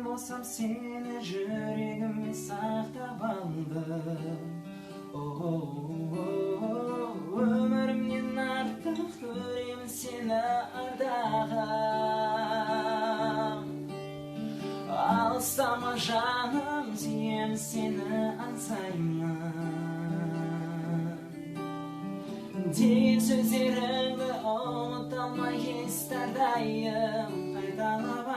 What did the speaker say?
болсам сені жүрегіме сақтап алдым. Өмірімнен артық көремін сені ардағым. Алыстама жаным, сүйемін сені аңсаймын. Деген сөздеріңді ұмыта алмай ес әрдайым қайталап